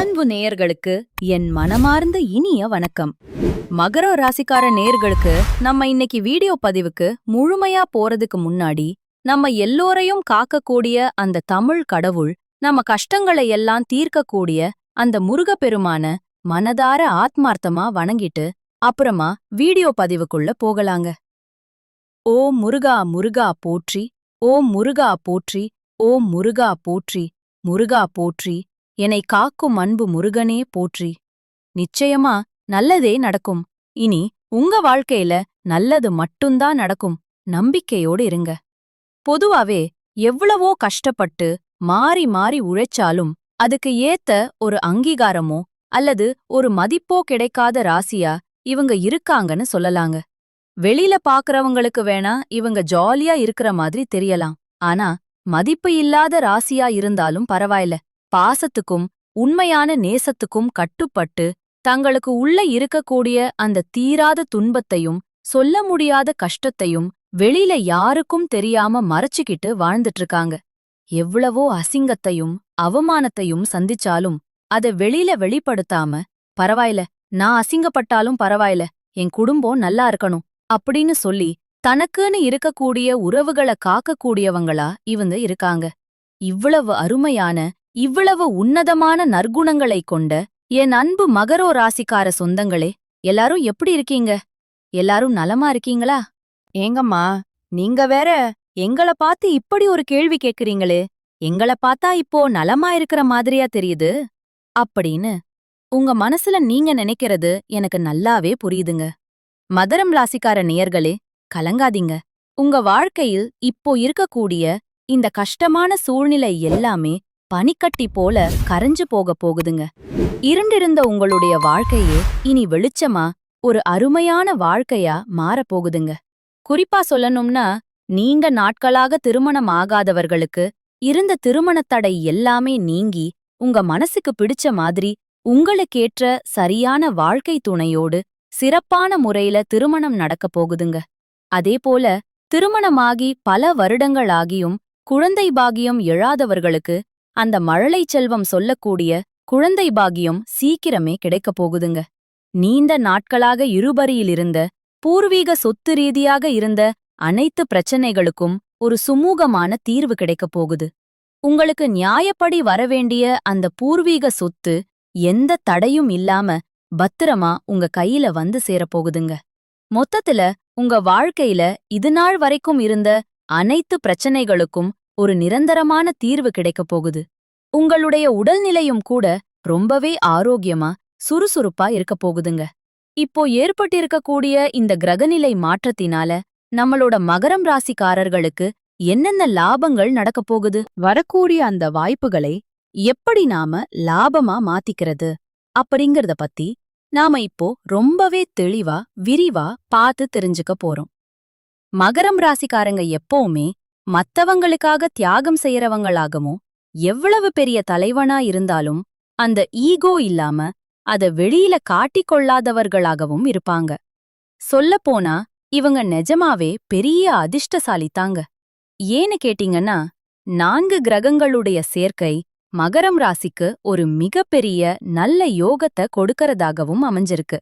அன்பு நேயர்களுக்கு என் மனமார்ந்த இனிய வணக்கம். மகர ராசிக்கார நேயர்களுக்கு நம்ம இன்னைக்கு வீடியோ பதிவுக்கு முழுமையா போறதுக்கு முன்னாடி நம்ம எல்லோரையும் காக்கக்கூடிய அந்த தமிழ் கடவுள், நம்ம கஷ்டங்களை எல்லாம் தீர்க்கக்கூடிய அந்த முருகப்பெருமான மனதார ஆத்மார்த்தமா வணங்கிட்டு அப்புறமா வீடியோ பதிவுக்குள்ள போகலாங்க. ஓ முருகா முருகா போற்றி, ஓ முருகா போற்றி, ஓ முருகா போற்றி, முருகா போற்றி, என்னை காக்கும் அன்பு முருகனே போற்றி. நிச்சயமா நல்லதே நடக்கும். இனி உங்க வாழ்க்கையில நல்லது மட்டும்தான் நடக்கும். நம்பிக்கையோடு இருங்க. பொதுவாவே எவ்வளவோ கஷ்டப்பட்டு மாறி மாறி உழைச்சாலும் அதுக்கு ஏத்த ஒரு அங்கீகாரமோ அல்லது ஒரு மதிப்போ கிடைக்காத ராசியா இவங்க இருக்காங்கன்னு சொல்லலாங்க. வெளியில பாக்குறவங்களுக்கு வேணா இவங்க ஜாலியா இருக்கிற மாதிரி தெரியலாம். ஆனா மதிப்பு இல்லாத ராசியா இருந்தாலும் பரவாயில்ல, பாசத்துக்கும் உண்மையான நேசத்துக்கும் கட்டுப்பட்டு தங்களுக்கு உள்ள இருக்கக்கூடிய அந்த தீராத துன்பத்தையும் சொல்ல முடியாத கஷ்டத்தையும் வெளியில யாருக்கும் தெரியாம மறைச்சுக்கிட்டு வாழ்ந்துட்டு இருக்காங்க. எவ்வளவோ அசிங்கத்தையும் அவமானத்தையும் சந்திச்சாலும் அத வெளியில வெளிப்படுத்தாம, பரவாயில்ல, நான் அசிங்கப்பட்டாலும் பரவாயில்ல, என் குடும்பம் நல்லா இருக்கணும் அப்படின்னு சொல்லி தனக்குன்னு இருக்கக்கூடிய உறவுகளை காக்கக்கூடியவங்களா இவங்க இருக்காங்க. இவ்வளவு அருமையான, இவ்வளவு உன்னதமான நற்குணங்களை கொண்ட என் அன்பு மகரோ ராசிக்கார சொந்தங்களே, எல்லாரும் எப்படி இருக்கீங்க? எல்லாரும் நலமா இருக்கீங்களா? ஏங்கம்மா, நீங்க வேற எங்கள பார்த்து இப்படி ஒரு கேள்வி கேக்குறீங்களே, எங்கள பார்த்தா இப்போ நலமா இருக்கிற மாதிரியா தெரியுது அப்படின்னு உங்க மனசுல நீங்க நினைக்கிறது எனக்கு நல்லாவே புரியுதுங்க. மகரம் ராசிக்கார நேயர்களே, கலங்காதீங்க. உங்க வாழ்க்கையில் இப்போ இருக்கக்கூடிய இந்த கஷ்டமான சூழ்நிலை எல்லாமே பனிக்கட்டி போல கரைஞ்சு போகுதுங்க. இருண்டிருந்த உங்களுடைய வாழ்க்கையே இனி வெளிச்சமா ஒரு அருமையான வாழ்க்கையா மாறப்போகுதுங்க. குறிப்பா சொல்லணும்னா, நீண்ட நாட்களாக திருமணம் ஆகாதவர்களுக்கு இருந்த திருமணத்தடை எல்லாமே நீங்கி உங்க மனசுக்கு பிடிச்ச மாதிரி உங்களுக்கேற்ற சரியான வாழ்க்கை துணையோடு சிறப்பான முறையில திருமணம் நடக்கப் போகுதுங்க. அதேபோல திருமணமாகி பல வருடங்களாகியும் குழந்தை பாகியம் எழாதவர்களுக்கு அந்த மழலை செல்வம் சொல்லக்கூடிய குழந்தை பாகியம் சீக்கிரமே கிடைக்கப் போகுதுங்க. நீண்ட நாட்களாக இருபரியிலிருந்த பூர்வீக சொத்து ரீதியாக இருந்த அனைத்து பிரச்சனைகளுக்கும் ஒரு சுமூகமான தீர்வு கிடைக்கப் போகுது. உங்களுக்கு நியாயப்படி வரவேண்டிய அந்த பூர்வீக சொத்து எந்த தடையும் இல்லாம பத்திரமா உங்க கையில வந்து சேரப்போகுதுங்க. மொத்தத்துல உங்க வாழ்க்கையில இதுநாள் வரைக்கும் இருந்த அனைத்து பிரச்சனைகளுக்கும் ஒரு நிரந்தரமான தீர்வு கிடைக்கப் போகுது. உங்களுடைய உடல்நிலையும் கூட ரொம்பவே ஆரோக்கியமா சுறுசுறுப்பா இருக்கப் போகுதுங்க. இப்போ ஏற்பட்டிருக்கக்கூடிய இந்த கிரகநிலை மாற்றத்தினால நம்மளோட மகரம் ராசிக்காரர்களுக்கு என்னென்ன லாபங்கள் நடக்கப் போகுது, வரக்கூடிய அந்த வாய்ப்புகளை எப்படி நாம லாபமா மாத்திக்கிறது அப்படிங்கறத பத்தி நாம இப்போ ரொம்பவே தெளிவா விரிவா பார்த்து தெரிஞ்சுக்க போறோம். மகரம் ராசிக்காரங்க எப்பவுமே மத்தவங்களுக்காக தியாகம் செய்யறவங்களாகவும், எவ்வளவு பெரிய தலைவனா இருந்தாலும் அந்த ஈகோ இல்லாம அத வெளியில காட்டிக்கொள்ளாதவர்களாகவும் இருப்பாங்க. சொல்லப்போனா இவங்க நிஜமாவே பெரிய அதிர்ஷ்டசாலித்தாங்க. ஏன்னு கேட்டீங்கன்னா, 4 கிரகங்களுடைய சேர்க்கை மகரம் ராசிக்கு ஒரு மிகப்பெரிய நல்ல யோகத்தை கொடுக்கறதாகவும் அமைஞ்சிருக்கு.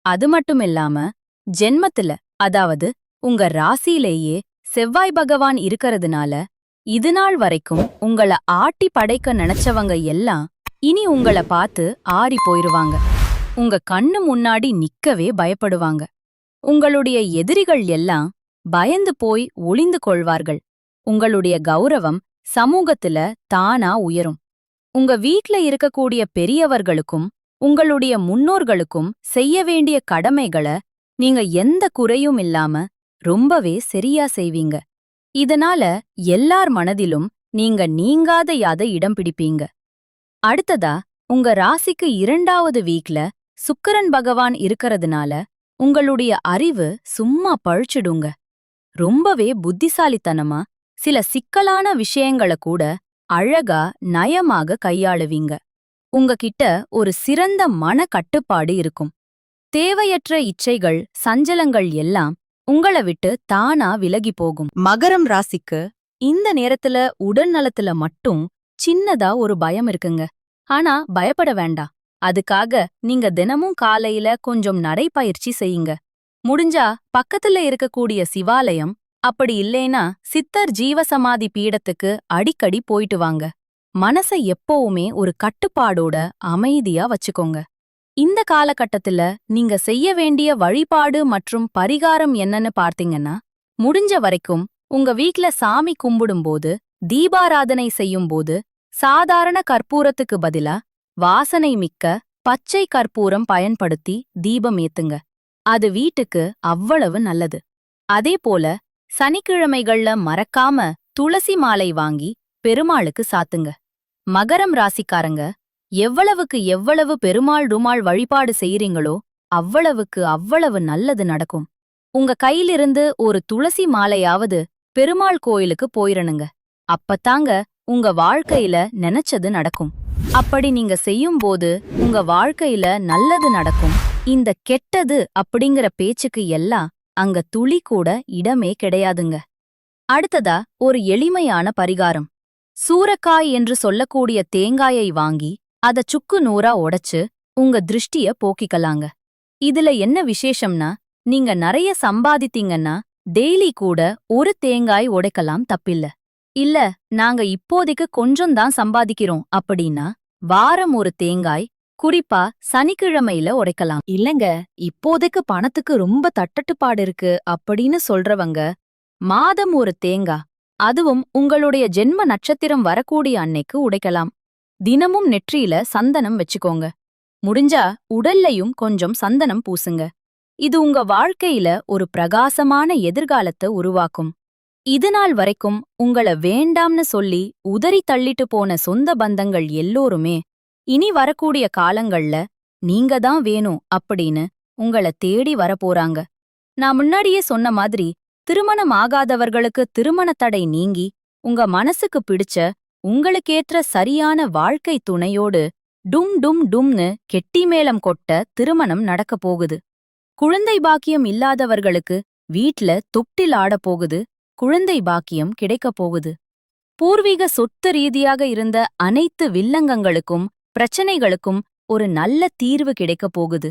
அது மட்டுமில்லாம ஜென்மத்துல, அதாவது உங்க ராசியிலேயே செவ்வாய் பகவான் இருக்கறதுனால இதுநாள் வரைக்கும் உங்கள ஆட்டி படைக்க நினைச்சவங்க எல்லாம் இனி உங்கள பார்த்து ஆறி போயிருவாங்க. உங்க கண்ணு முன்னாடி நிக்கவே பயப்படுவாங்க. உங்களுடைய எதிரிகள் எல்லாம் பயந்து போய் ஒளிந்து கொள்வார்கள். உங்களுடைய கௌரவம் சமூகத்துல தானா உயரும். உங்க வீட்ல இருக்கக்கூடிய பெரியவர்களுக்கும் உங்களுடைய முன்னோர்களுக்கும் செய்ய வேண்டிய கடமைகளை நீங்க எந்த குறையும் இல்லாம ரொம்பவே சரியா செய்வீங்க. இதனால எல்லார் மனதிலும் நீங்க நீங்காத இடம் பிடிப்பீங்க. அடுத்ததா, உங்க ராசிக்கு 2வது வீட்ல சுக்கிரன் பகவான் இருக்கறதுனால உங்களுடைய அறிவு சும்மா பழிச்சிடுங்க. ரொம்பவே புத்திசாலித்தனமா சில சிக்கலான விஷயங்கள கூட அழகா நயமாக கையாளுவீங்க. உங்ககிட்ட ஒரு சிறந்த மன கட்டுப்பாடு இருக்கும். தேவையற்ற இச்சைகள், சஞ்சலங்கள் எல்லாம் உங்கள விட்டு தானா விலகி போகும். மகரம் ராசிக்கு இந்த நேரத்துல உடல் நலத்துல மட்டும் சின்னதா ஒரு பயம் இருக்குங்க. ஆனா பயப்பட வேண்டாம். அதுக்காக நீங்க தினமும் காலையில கொஞ்சம் நடைப்பயிற்சி செய்யுங்க. முடிஞ்சா பக்கத்துல இருக்கக்கூடிய சிவாலயம், அப்படி இல்லைனா சித்தர் ஜீவசமாதி பீடத்துக்கு அடிக்கடி போயிட்டு வாங்க. மனசை எப்பவுமே ஒரு கட்டுப்பாடோட அமைதியா வச்சுக்கோங்க. இந்த காலகட்டத்துல நீங்க செய்ய வேண்டிய வழிபாடு மற்றும் பரிகாரம் என்னன்னு பார்த்தீங்கன்னா, முடிஞ்ச வரைக்கும் உங்க வீட்ல சாமி கும்பிடும்போது, தீபாராதனை செய்யும்போது சாதாரண கற்பூரத்துக்கு பதிலா வாசனை மிக்க பச்சை கற்பூரம் பயன்படுத்தி தீபம் ஏத்துங்க. அது வீட்டுக்கு அவ்வளவு நல்லது. அதே போல சனிக்கிழமைகள்ல மறக்காம துளசி மாலை வாங்கி பெருமாளுக்கு சாத்துங்க. மகரம் ராசிக்காரங்க, எவ்வளவுக்கு எவ்வளவு பெருமாள் ருமாள் வழிபாடு செய்யறீங்களோ அவ்வளவுக்கு அவ்வளவு நல்லது நடக்கும். உங்க கையிலிருந்து ஒரு துளசி மாலையாவது பெருமாள் கோயிலுக்கு போயிரணுங்க. அப்பத்தாங்க உங்க வாழ்க்கையில நினைச்சது நடக்கும். அப்படி நீங்க செய்யும்போது உங்க வாழ்க்கையில நல்லது நடக்கும். இந்த கெட்டது அப்படிங்கிற பேச்சுக்கு எல்லாம் அங்க துளி கூட இடமே கிடையாதுங்க. அடுத்ததா ஒரு எளிமையான பரிகாரம். சூரக்காய் என்று சொல்லக்கூடிய தேங்காயை வாங்கி அத சுக்கு நூறா உடைச்சு உங்க திருஷ்டிய போக்கிக்கலாங்க. இதுல என்ன விசேஷம்னா, நீங்க நிறைய சம்பாதித்தீங்கன்னா டெய்லி கூட ஒரு தேங்காய் உடைக்கலாம், தப்பில்ல. இல்ல, நாங்க இப்போதைக்கு கொஞ்சம் தான் சம்பாதிக்கிறோம் அப்படின்னா வாரம் ஒரு தேங்காய், குறிப்பா சனிக்கிழமையில உடைக்கலாம். இல்லங்க, இப்போதைக்கு பணத்துக்கு ரொம்ப தட்டட்டுப்பாடு இருக்கு அப்படின்னு சொல்றவங்க மாதம் ஒரு தேங்காய், அதுவும் உங்களுடைய ஜென்ம நட்சத்திரம் வரக்கூடிய அன்னைக்கு உடைக்கலாம். தினமும் நெற்றியில சந்தனம் வச்சுக்கோங்க. முடிஞ்சா உடல்லையும் கொஞ்சம் சந்தனம் பூசுங்க. இது உங்க வாழ்க்கையில ஒரு பிரகாசமான எதிர்காலத்தை உருவாக்கும். இதுநாள் வரைக்கும் உங்கள வேண்டாம்னு சொல்லி உதறி தள்ளிட்டு போன சொந்த பந்தங்கள் எல்லோருமே இனி வரக்கூடிய காலங்கள்ல நீங்க தான் வேணும் அப்படின்னு உங்கள தேடி வரப்போறாங்க. நான் முன்னாடியே சொன்ன மாதிரி, திருமணம் ஆகாதவர்களுக்கு திருமண தடை நீங்கி உங்க மனசுக்கு பிடிச்ச உங்களுக்கேற்ற சரியான வாழ்க்கை துணையோடு டும் டும் டும்னு கெட்டி மேளம் கொட்ட திருமணம் நடக்க போகுது. குழந்தை பாக்கியம் இல்லாதவர்களுக்கு வீட்ல தொட்டில் ஆடப் போகுது. குழந்தை பாக்கியம் கிடைக்கப் போகுது. பூர்வீக சொத்து ரீதியாக இருந்த அனைத்து வில்லங்கங்களுக்கும் பிரச்சனைகளுக்கும் ஒரு நல்ல தீர்வு கிடைக்கப் போகுது.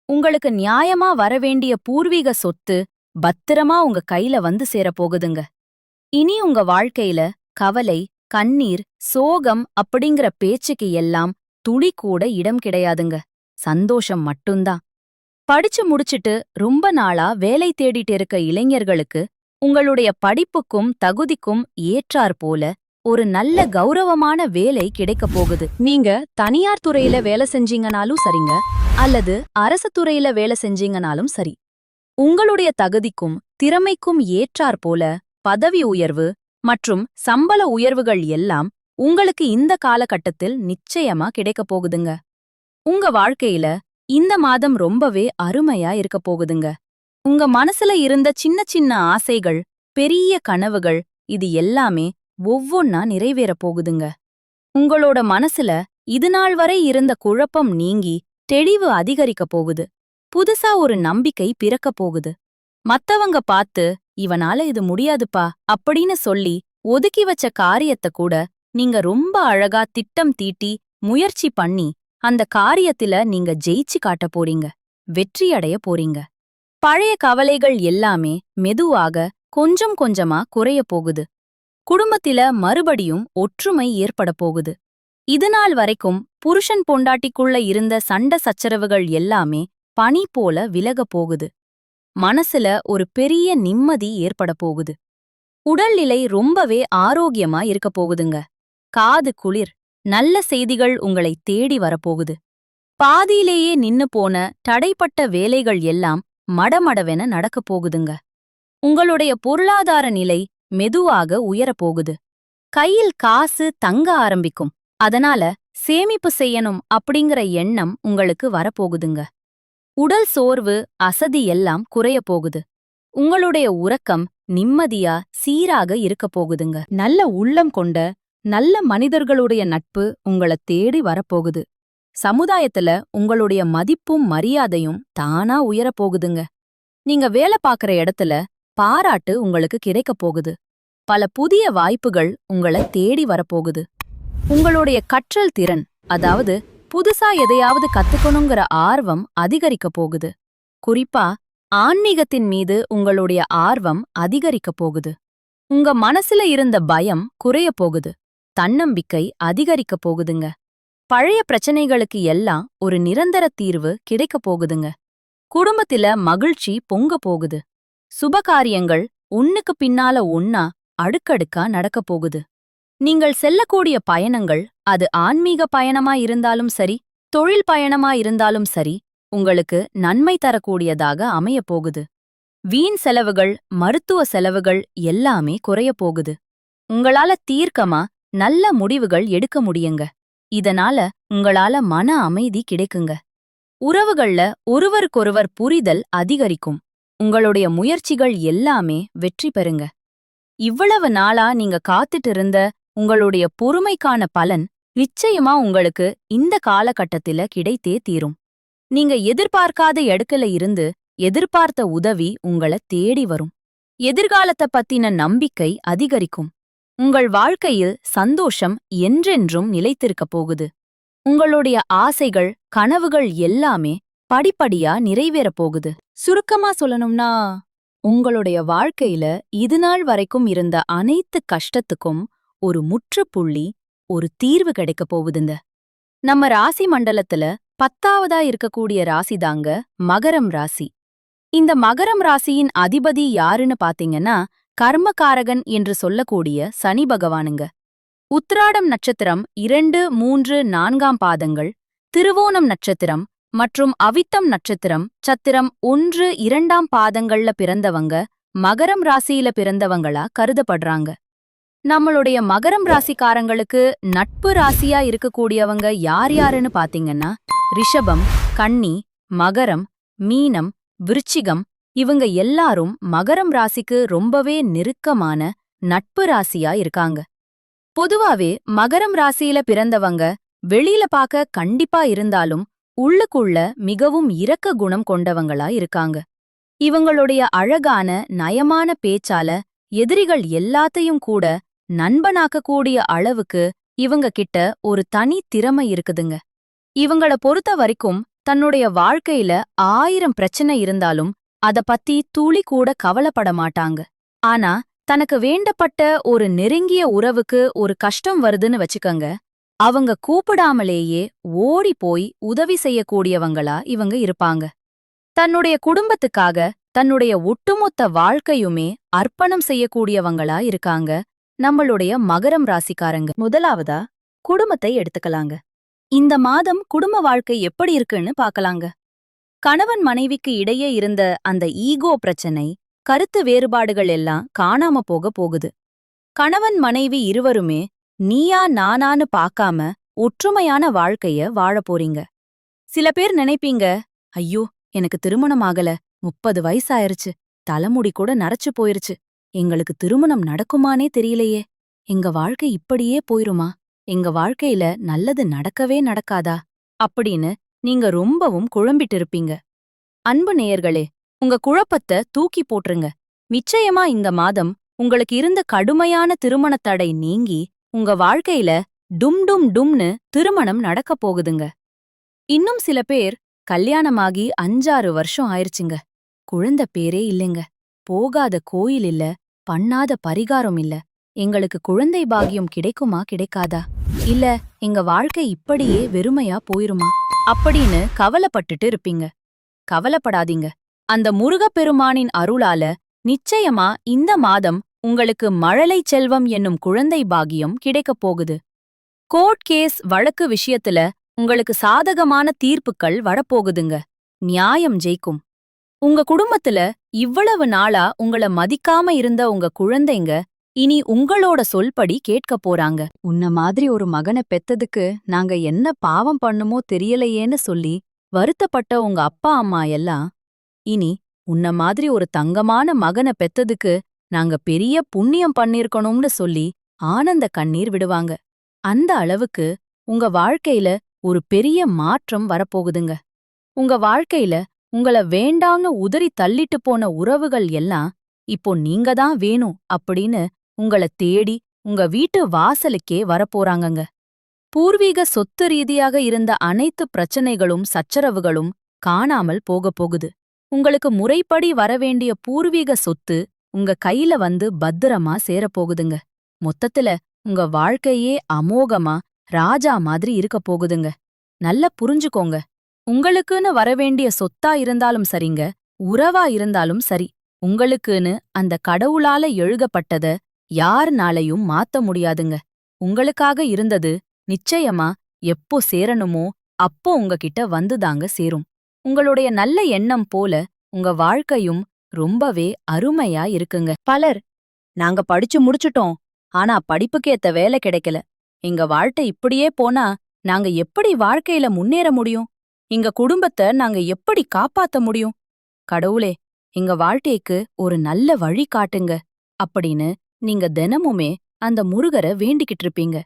உங்களுக்கு நியாயமா வரவேண்டிய பூர்வீக சொத்து பத்திரமா உங்க கையில வந்து சேரப்போகுதுங்க. இனி உங்க வாழ்க்கையில கவலை, கண்ணீர், சோகம் அப்படிங்கிற பேச்சுக்கு எல்லாம் துளி கூட இடம் கிடையாதுங்க. சந்தோஷம் மட்டும்தான். படிச்சு முடிச்சிட்டு ரொம்ப நாளா வேலை தேடிட்டு இருக்க இளைஞர்களுக்கு உங்களுடைய படிப்புக்கும் தகுதிக்கும் ஏற்றாற் போல ஒரு நல்ல கௌரவமான வேலை கிடைக்கப் போகுது. நீங்க தனியார் துறையில வேலை செஞ்சீங்கனாலும் சரிங்க, அல்லது அரசு துறையில வேலை செஞ்சீங்கனாலும் சரி, உங்களுடைய தகுதிக்கும் திறமைக்கும் ஏற்றாற் போல பதவி உயர்வு மற்றும் சம்பள உயர்வுகள் எல்லாம் உங்களுக்கு இந்த காலகட்டத்தில் நிச்சயமா கிடைக்கப் போகுதுங்க. உங்க வாழ்க்கையில இந்த மாதம் ரொம்பவே அருமையா இருக்கப் போகுதுங்க. உங்க மனசுல இருந்த சின்ன சின்ன ஆசைகள், பெரிய கனவுகள், இது எல்லாமே ஒவ்வொன்னா நிறைவேறப் போகுதுங்க. உங்களோட மனசுல இதுநாள் வரை இருந்த குழப்பம் நீங்கி தெளிவு அதிகரிக்கப் போகுது. புதுசா ஒரு நம்பிக்கை பிறக்கப் போகுது. மத்தவங்க பார்த்து இவனால இது முடியாதுப்பா அப்படின்னு சொல்லி ஒதுக்கி வச்ச காரியத்தை கூட நீங்க ரொம்ப அழகா திட்டம் தீட்டி முயற்சி பண்ணி அந்த காரியத்துல நீங்க ஜெயிச்சு காட்ட போறீங்க. வெற்றியடைய போறீங்க. பழைய கவலைகள் எல்லாமே மெதுவாக கொஞ்சம் கொஞ்சமா குறைய போகுது. குடும்பத்தில மறுபடியும் ஒற்றுமை ஏற்பட போகுது. இதுநாள் வரைக்கும் புருஷன் பொண்டாட்டிக்குள்ள இருந்த சண்ட சச்சரவுகள் எல்லாமே பனி போல விலகப் போகுது. மனசுல ஒரு பெரிய நிம்மதி ஏற்பட போகுது. உடல்நிலை ரொம்பவே ஆரோக்கியமா இருக்கப் போகுதுங்க. காது குளிர் நல்ல செய்திகள் உங்களை தேடி வரப்போகுது. பாதியிலேயே நின்னு போன தடைப்பட்ட வேலைகள் எல்லாம் மடமடவென நடக்கப் போகுதுங்க. உங்களுடைய பொருளாதார நிலை மெதுவாக உயரப்போகுது. கையில் காசு தங்க ஆரம்பிக்கும். அதனால சேமிப்பு செய்யணும் அப்படிங்கிற எண்ணம் உங்களுக்கு வரப்போகுதுங்க. உடல் சோர்வு, அசதி எல்லாம் குறையப் போகுது. உங்களுடைய உறக்கம் நிம்மதியா சீராக இருக்கப் போகுதுங்க. நல்ல உள்ளம் கொண்ட நல்ல மனிதர்களுடைய நட்பு உங்கள தேடி வரப்போகுது. சமுதாயத்துல உங்களுடைய மதிப்பும் மரியாதையும் தானா உயரப்போகுதுங்க. நீங்க வேலை பார்க்கற இடத்துல பாராட்டு உங்களுக்கு கிடைக்கப் போகுது. பல புதிய வாய்ப்புகள் உங்கள தேடி வரப்போகுது. உங்களுடைய கற்றல் திறன் அதாவது புதுசா எதையாவது கத்துக்கணுங்கிற ஆர்வம் அதிகரிக்க போகுது. குறிப்பா ஆன்மீகத்தின் மீது உங்களுடைய ஆர்வம் அதிகரிக்க போகுது. உங்க மனசுல இருந்த பயம் குறைய போகுது. தன்னம்பிக்கை அதிகரிக்க போகுதுங்க. பழைய பிரச்சனைகளுக்கு எல்லாம் ஒரு நிரந்தர தீர்வு கிடைக்க போகுதுங்க. குடும்பத்தில மகிழ்ச்சி பொங்க போகுது. சுபகாரியங்கள் ஒண்ணுக்கு பின்னால ஒண்ணா அடுக்கடுக்கா நடக்கப் போகுது. நீங்கள் செல்லக்கூடிய பயணங்கள், அது ஆன்மீக பயணமா இருந்தாலும் சரி, தொழில் பயணமா இருந்தாலும் சரி, உங்களுக்கு நன்மை தரக்கூடியதாக அமையப் போகுது. வீண் செலவுகள், மருத்துவ செலவுகள் எல்லாமே குறையப் போகுது. உங்களால தீர்க்கமா நல்ல முடிவுகள் எடுக்க முடியுங்க. இதனால உங்களால மன அமைதி கிடைக்குங்க. உறவுகள்ல ஒருவருக்கொருவர் புரிதல் அதிகரிக்கும். உங்களுடைய முயற்சிகள் எல்லாமே வெற்றி பெறுங்க. இவ்வளவு நாளா நீங்க காத்துட்டு இருந்த உங்களுடைய பொறுமைக்கான பலன் நிச்சயமா உங்களுக்கு இந்த காலகட்டத்தில கிடைத்தே தீரும். நீங்க எதிர்பார்க்காத இடத்துல இருந்து எதிர்பார்த்த உதவி உங்கள தேடி வரும். எதிர்காலத்த பத்தின நம்பிக்கை அதிகரிக்கும். உங்கள் வாழ்க்கையில் சந்தோஷம் என்றென்றும் நிலைத்திருக்கப் போகுது. உங்களுடைய ஆசைகள், கனவுகள் எல்லாமே படிப்படியா நிறைவேறப் போகுது. சுருக்கமா சொல்லணும்னா, உங்களுடைய வாழ்க்கையில இதுநாள் வரைக்கும் இருந்த அனைத்து கஷ்டத்துக்கும் ஒரு முற்றுப்புள்ளி, ஒரு தீர்வு கிடைக்கப் போகுதுங்க. நம்ம ராசி மண்டலத்துல 10ஆவதா இருக்கக்கூடிய ராசிதாங்க மகரம் ராசி. இந்த மகரம் ராசியின் அதிபதி யாருன்னு பாத்தீங்கன்னா, கர்மகாரகன் என்று சொல்லக்கூடிய சனி பகவானுங்க. உத்திராடம் நட்சத்திரம் 2, 3, 4ஆம் பாதங்கள், திருவோணம் நட்சத்திரம் மற்றும் அவிட்டம் நட்சத்திரம் சத்திரம் 1, 2ஆம் பாதங்கள்ல பிறந்தவங்க மகரம் ராசியில பிறந்தவங்களா கருதப்படுறாங்க. நம்மளுடைய மகரம் ராசிக்காரங்களுக்கு நட்பு ராசியா இருக்கக்கூடியவங்க யார் யாருன்னு பாத்தீங்கன்னா, ரிஷபம், கன்னி, மகரம், மீனம், விருச்சிகம், இவங்க எல்லாரும் மகரம் ராசிக்கு ரொம்பவே நெருக்கமான நட்பு ராசியா இருக்காங்க. பொதுவாவே மகரம் ராசியில பிறந்தவங்க வெளியில பார்க்க கண்டிப்பா இருந்தாலும் உள்ளுக்குள்ள மிகவும் இரக்க குணம் கொண்டவங்களா இருக்காங்க. இவங்களுடைய அழகான நயமான பேச்சால எதிரிகள் எல்லாத்தையும் கூட நண்பனாக்கக்கூடிய அளவுக்கு இவங்க கிட்ட ஒரு தனி திறமை இருக்குதுங்க. இவங்கள பொறுத்த வரைக்கும் தன்னுடைய வாழ்க்கையில 1000 பிரச்சனை இருந்தாலும் அத பத்தி துளி கூட கவலைப்பட மாட்டாங்க. ஆனா தனக்கு வேண்டப்பட்ட ஒரு நெருங்கிய உறவுக்கு ஒரு கஷ்டம் வருதுன்னு வச்சுக்கங்க, அவங்க கூப்பிடாமலேயே ஓடி போய் உதவி செய்யக்கூடியவங்களா இவங்க இருப்பாங்க. தன்னுடைய குடும்பத்துக்காக தன்னுடைய ஒட்டுமொத்த வாழ்க்கையுமே அர்ப்பணம் செய்யக்கூடியவங்களா இருக்காங்க நம்மளுடைய மகரம் ராசிக்காரங்க. முதலாவதா குடும்பத்தை எடுத்துக்கலாங்க. இந்த மாதம் குடும்ப வாழ்க்கை எப்படி இருக்குன்னு பாக்கலாங்க. கணவன் மனைவிக்கு இடையே இருந்த அந்த ஈகோ பிரச்சனை, கருத்து வேறுபாடுகள் எல்லாம் காணாம போக போகுது. கணவன் மனைவி இருவருமே நீயா நானான்னு பாக்காம ஒற்றுமையான வாழ்க்கைய வாழப் போறீங்க. சில பேர் நினைப்பீங்க, ஐயோ எனக்கு திருமணம் ஆகல, 30 வயசாயிருச்சு, தலைமுடி கூட நரைச்சு போயிருச்சு, எங்களுக்கு திருமணம் நடக்குமானே தெரியலையே, எங்க வாழ்க்கை இப்படியே போயிருமா, எங்க வாழ்க்கையில நல்லது நடக்கவே நடக்காதா அப்படின்னு நீங்க ரொம்பவும் குழம்பிட்டு இருப்பீங்க. அன்பு நேயர்களே, உங்க குழப்பத்தை தூக்கி போட்டுருங்க. நிச்சயமா இந்த மாதம் உங்களுக்கு இருந்த கடுமையான திருமணத் தடை நீங்கி உங்க வாழ்க்கையில டும் டும் டும்னு திருமணம் நடக்கப் போகுதுங்க. இன்னும் சில பேர் கல்யாணமாகி 5-6 வருஷம் ஆயிருச்சுங்க, குழந்தை பேரே இல்லைங்க, போகாத கோயில் இல்ல, பண்ணாத பரிகாரம் இல்ல, எங்களுக்கு குழந்தை பாக்கியம் கிடைக்குமா கிடைக்காதா, இல்ல எங்க வாழ்க்கை இப்படியே வெறுமையா போயிருமா அப்படின்னு கவலைப்பட்டுட்டு இருப்பீங்க. கவலைப்படாதீங்க. அந்த முருகப்பெருமானின் அருளால நிச்சயமா இந்த மாதம் உங்களுக்கு மழலை செல்வம் என்னும் குழந்தை பாக்கியம் கிடைக்கப் போகுது. கோர்ட் கேஸ் வழக்கு விஷயத்துல உங்களுக்கு சாதகமான தீர்ப்புகள் வரப்போகுதுங்க. நியாயம் ஜெயிக்கும். உங்க குடும்பத்துல இவ்வளவு நாளா உங்கள மதிக்காம இருந்த உங்க குழந்தைங்க இனி உங்களோட சொல்படி கேட்கப் போறாங்க. உன்ன மாதிரி ஒரு மகனை பெத்ததுக்கு நாங்க என்ன பாவம் பண்ணுமோ தெரியலையேன்னு சொல்லி வருத்தப்பட்ட உங்க அப்பா அம்மா எல்லாம் இனி உன்ன மாதிரி ஒரு தங்கமான மகனை பெத்ததுக்கு நாங்க பெரிய புண்ணியம் பண்ணிருக்கணும்னு சொல்லி ஆனந்த கண்ணீர் விடுவாங்க. அந்த அளவுக்கு உங்க வாழ்க்கையில ஒரு பெரிய மாற்றம் வரப்போகுதுங்க. உங்க வாழ்க்கையில உங்கள வேண்டாம்னு உதறி தள்ளிட்டு போன உறவுகள் எல்லாம் இப்போ நீங்க தான் வேணும் அப்படின்னு உங்கள தேடி உங்க வீட்டு வாசலுக்கே வரப்போறாங்கங்க. பூர்வீக சொத்து ரீதியாக இருந்த அனைத்து பிரச்சனைகளும் சச்சரவுகளும் காணாமல் போகப் போகுது. உங்களுக்கு முறைப்படி வரவேண்டிய பூர்வீக சொத்து உங்க கையில வந்து பத்திரமா சேரப்போகுதுங்க. மொத்தத்துல உங்க வாழ்க்கையே அமோகமா ராஜா மாதிரி இருக்கப் போகுதுங்க. நல்லா புரிஞ்சுக்கோங்க. உங்களுக்குன்னு வரவேண்டிய சொத்தா இருந்தாலும் சரிங்க, உறவா இருந்தாலும் சரி, உங்களுக்குன்னு அந்த கடவுளால எழுதப்பட்டத யாருனாலையும் மாத்த முடியாதுங்க. உங்களுக்காக இருந்தது நிச்சயமா எப்போ சேரணுமோ அப்போ உங்ககிட்ட வந்துதாங்க சேரும். உங்களுடைய நல்ல எண்ணம் போல உங்க வாழ்க்கையும் ரொம்பவே அருமையா இருக்குங்க. பலர், நாங்க படிச்சு முடிச்சுட்டோம், ஆனா படிப்புக்கேத்த வேலை கிடைக்கல, எங்க வாழ்க்கை இப்படியே போனா நாங்க எப்படி வாழ்க்கையில முன்னேற முடியும், எங்க குடும்பத்தை நாங்க எப்படி காப்பாத்த முடியும், கடவுளே எங்க வாழ்க்கைக்கு ஒரு நல்ல வழி காட்டுங்க அப்படின்னு நீங்க தினமுமே அந்த முருகரை வேண்டிக்கிட்டு இருப்பீங்க.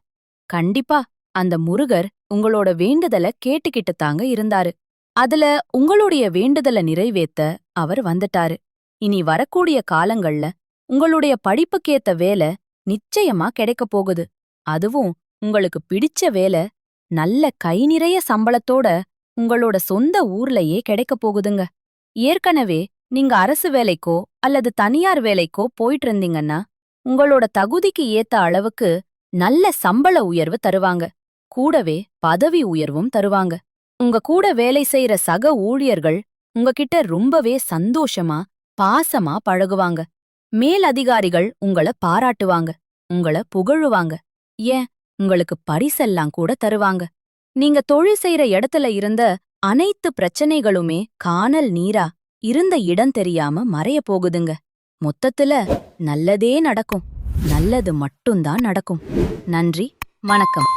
கண்டிப்பா அந்த முருகர் உங்களோட வேண்டுதல கேட்டுக்கிட்டு தாங்க இருந்தாரு. அதுல உங்களுடைய வேண்டுதல நிறைவேத்த அவர் வந்துட்டாரு. இனி வரக்கூடிய காலங்கள்ல உங்களுடைய படிப்புக்கேத்த வேலை நிச்சயமா கிடைக்கப் போகுது. அதுவும் உங்களுக்கு பிடிச்ச வேலை, நல்ல கை நிறைய சம்பளத்தோட உங்களோட சொந்த ஊர்லயே கிடைக்கப் போகுதுங்க. ஏற்கனவே நீங்க அரசு வேலைக்கோ அல்லது தனியார் வேலைக்கோ போயிட்டு இருந்தீங்கன்னா உங்களோட தகுதிக்கு ஏத்த அளவுக்கு நல்ல சம்பள உயர்வு தருவாங்க. கூடவே பதவி உயர்வும் தருவாங்க. உங்க கூட வேலை செய்யற சக ஊழியர்கள் உங்ககிட்ட ரொம்பவே சந்தோஷமா பாசமா பழகுவாங்க. மேல் அதிகாரிகள் உங்கள பாராட்டுவாங்க, உங்கள புகழுவாங்க, ஏன் உங்களுக்கு பரிசெல்லாம் கூட தருவாங்க. நீங்க தொழில் செய்யற இடத்துல இருந்த அனைத்து பிரச்சனைகளுமே கானல் நீரா இருந்த இடம் தெரியாம மறைய போகுதுங்க. மொத்தத்துல நல்லதே நடக்கும். நல்லது மட்டும்தான் நடக்கும். நன்றி, வணக்கம்.